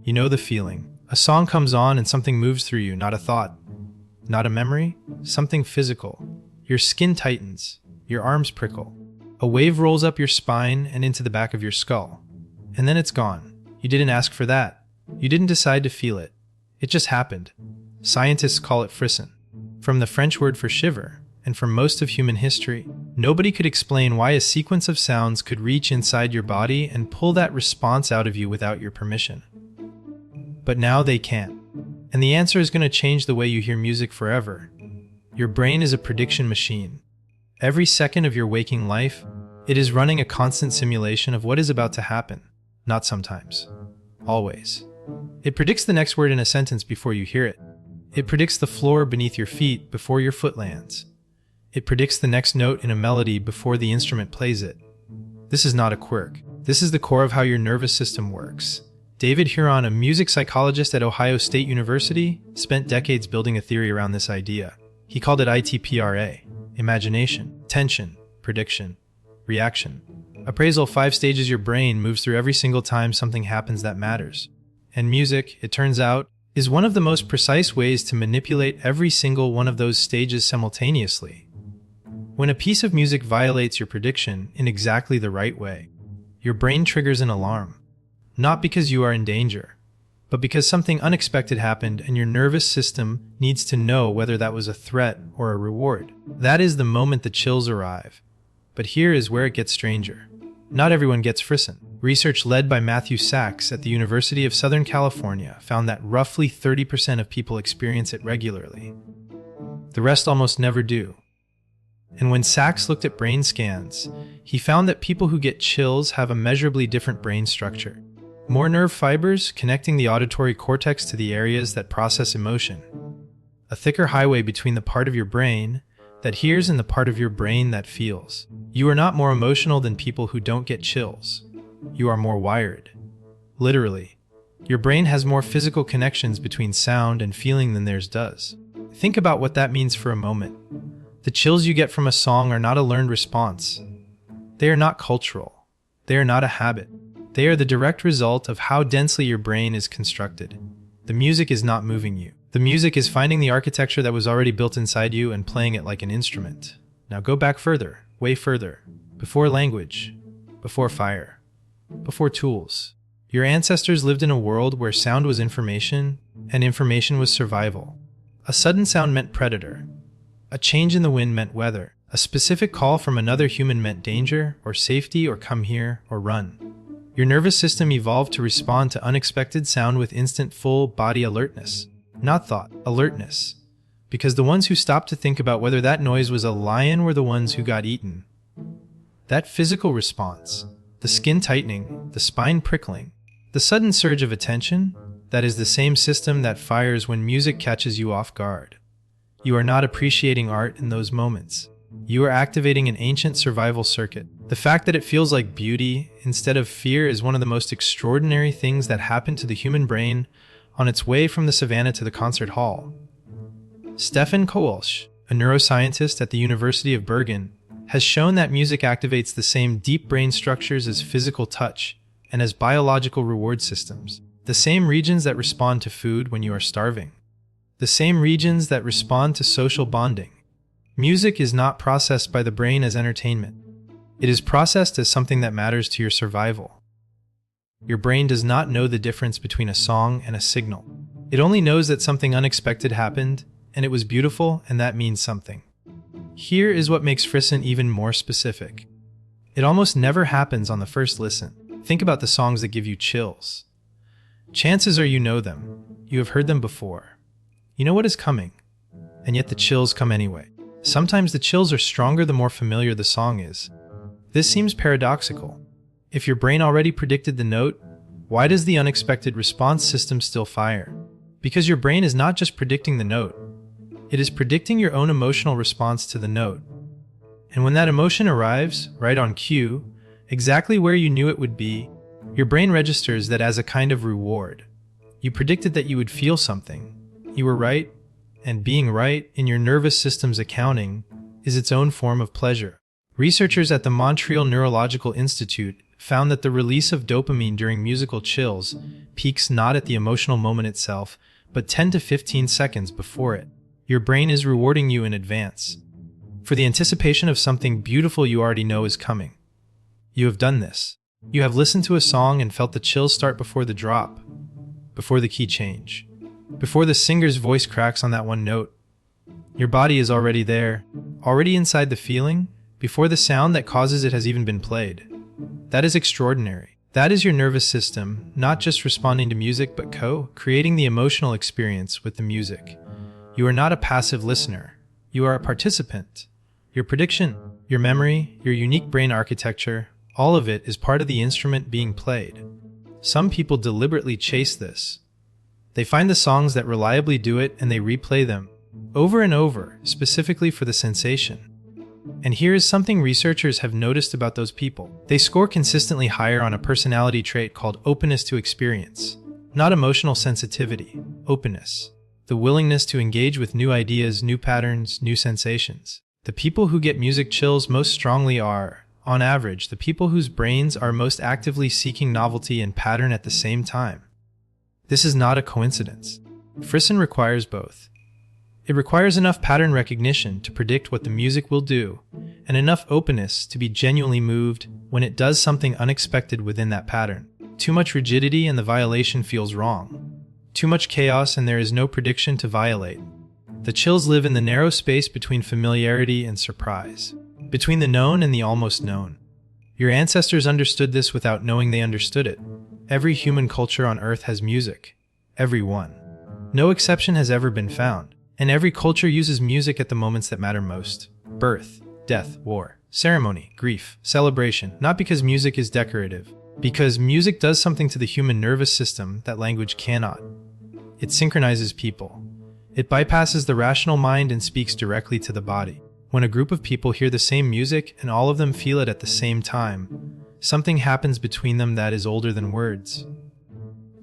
You know the feeling. A song comes on and something moves through you, not a thought, not a memory, something physical. Your skin tightens, your arms prickle. A wave rolls up your spine and into the back of your skull. And then it's gone. You didn't ask for that. You didn't decide to feel it. It just happened. Scientists call it Frisson, from the French word for shiver, and for most of human history, nobody could explain why a sequence of sounds could reach inside your body and pull that response out of you without your permission. But now they can. And the answer is going to change the way you hear music forever. Your brain is a prediction machine. Every second of your waking life, it is running a constant simulation of what is about to happen. Not sometimes. Always. It predicts the next word in a sentence before you hear it. It predicts the floor beneath your feet before your foot lands. It predicts the next note in a melody before the instrument plays it. This is not a quirk. This is the core of how your nervous system works. David Huron, a music psychologist at Ohio State University, spent decades building a theory around this idea. He called it ITPRA: imagination, tension, prediction, reaction. Appraisal: 5 stages your brain moves through every single time something happens that matters. And music, it turns out, is one of the most precise ways to manipulate every single one of those stages simultaneously. When a piece of music violates your prediction in exactly the right way, your brain triggers an alarm. Not because you are in danger, but because something unexpected happened and your nervous system needs to know whether that was a threat or a reward. That is the moment the chills arrive. But here is where it gets stranger. Not everyone gets Frisson. Research led by Matthew Sachs at the University of Southern California found that roughly 30% of people experience it regularly. The rest almost never do. And when Sachs looked at brain scans, he found that people who get chills have a measurably different brain structure. More nerve fibers connecting the auditory cortex to the areas that process emotion. A thicker highway between the part of your brain that hears and the part of your brain that feels. You are not more emotional than people who don't get chills. You are more wired. Literally. Your brain has more physical connections between sound and feeling than theirs does. Think about what that means for a moment. The chills you get from a song are not a learned response. They are not cultural. They are not a habit. They are the direct result of how densely your brain is constructed. The music is not moving you. The music is finding the architecture that was already built inside you and playing it like an instrument. Now go back further, way further. Before language, before fire, before tools. Your ancestors lived in a world where sound was information, and information was survival. A sudden sound meant predator. A change in the wind meant weather. A specific call from another human meant danger, or safety, or come here, or run. Your nervous system evolved to respond to unexpected sound with instant full-body alertness. Not thought, alertness. Because the ones who stopped to think about whether that noise was a lion were the ones who got eaten. That physical response, the skin tightening, the spine prickling, the sudden surge of attention, that is the same system that fires when music catches you off guard. You are not appreciating art in those moments. You are activating an ancient survival circuit. The fact that it feels like beauty instead of fear is one of the most extraordinary things that happen to the human brain on its way from the savannah to the concert hall. Stefan Kowalsch, a neuroscientist at the University of Bergen, has shown that music activates the same deep brain structures as physical touch and as biological reward systems. The same regions that respond to food when you are starving. The same regions that respond to social bonding. Music is not processed by the brain as entertainment. It is processed as something that matters to your survival. Your brain does not know the difference between a song and a signal. It only knows that something unexpected happened, and it was beautiful, and that means something. Here is what makes Frisson even more specific. It almost never happens on the first listen. Think about the songs that give you chills. Chances are you know them. You have heard them before. You know what is coming, and yet the chills come anyway. Sometimes the chills are stronger the more familiar the song is. This seems paradoxical. If your brain already predicted the note, why does the unexpected response system still fire? Because your brain is not just predicting the note. It is predicting your own emotional response to the note. And when that emotion arrives, right on cue, exactly where you knew it would be, your brain registers that as a kind of reward. You predicted that you would feel something. You were right, and being right in your nervous system's accounting is its own form of pleasure. Researchers at the Montreal Neurological Institute found that the release of dopamine during musical chills peaks not at the emotional moment itself, but 10 to 15 seconds before it. Your brain is rewarding you in advance for the anticipation of something beautiful you already know is coming. You have done this. You have listened to a song and felt the chills start before the drop, before the key change, before the singer's voice cracks on that one note. Your body is already there, already inside the feeling, before the sound that causes it has even been played. That is extraordinary. That is your nervous system, not just responding to music, but co-creating the emotional experience with the music. You are not a passive listener. You are a participant. Your prediction, your memory, your unique brain architecture, all of it is part of the instrument being played. Some people deliberately chase this. They find the songs that reliably do it and they replay them over and over, specifically for the sensation. And here is something researchers have noticed about those people. They score consistently higher on a personality trait called openness to experience. Not emotional sensitivity, openness. The willingness to engage with new ideas, new patterns, new sensations. The people who get music chills most strongly are, on average, the people whose brains are most actively seeking novelty and pattern at the same time. This is not a coincidence. Frisson requires both. It requires enough pattern recognition to predict what the music will do, and enough openness to be genuinely moved when it does something unexpected within that pattern. Too much rigidity and the violation feels wrong. Too much chaos and there is no prediction to violate. The chills live in the narrow space between familiarity and surprise, between the known and the almost known. Your ancestors understood this without knowing they understood it. Every human culture on Earth has music. Every one. No exception has ever been found. And every culture uses music at the moments that matter most. Birth, death, war, ceremony, grief, celebration. Not because music is decorative. Because music does something to the human nervous system that language cannot. It synchronizes people. It bypasses the rational mind and speaks directly to the body. When a group of people hear the same music and all of them feel it at the same time, something happens between them that is older than words.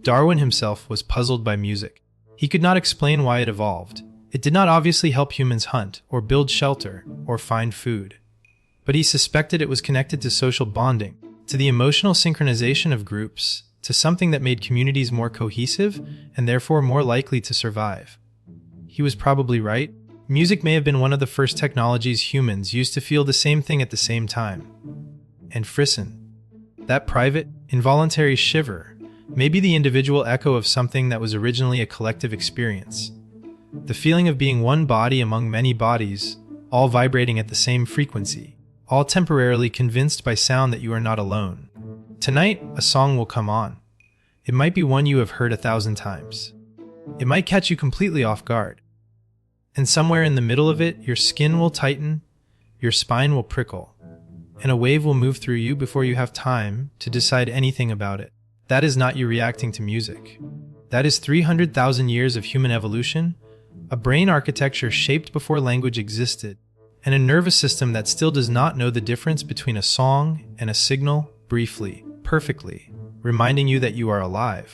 Darwin himself was puzzled by music. He could not explain why it evolved. It did not obviously help humans hunt, or build shelter, or find food. But he suspected it was connected to social bonding, to the emotional synchronization of groups, to something that made communities more cohesive and therefore more likely to survive. He was probably right. Music may have been one of the first technologies humans used to feel the same thing at the same time. And Frisson, that private, involuntary shiver, may be the individual echo of something that was originally a collective experience. The feeling of being one body among many bodies, all vibrating at the same frequency, all temporarily convinced by sound that you are not alone. Tonight, a song will come on. It might be one you have heard 1,000 times. It might catch you completely off guard. And somewhere in the middle of it, your skin will tighten, your spine will prickle, and a wave will move through you before you have time to decide anything about it. That is not you reacting to music. That is 300,000 years of human evolution, a brain architecture shaped before language existed, and a nervous system that still does not know the difference between a song and a signal, briefly, perfectly, reminding you that you are alive.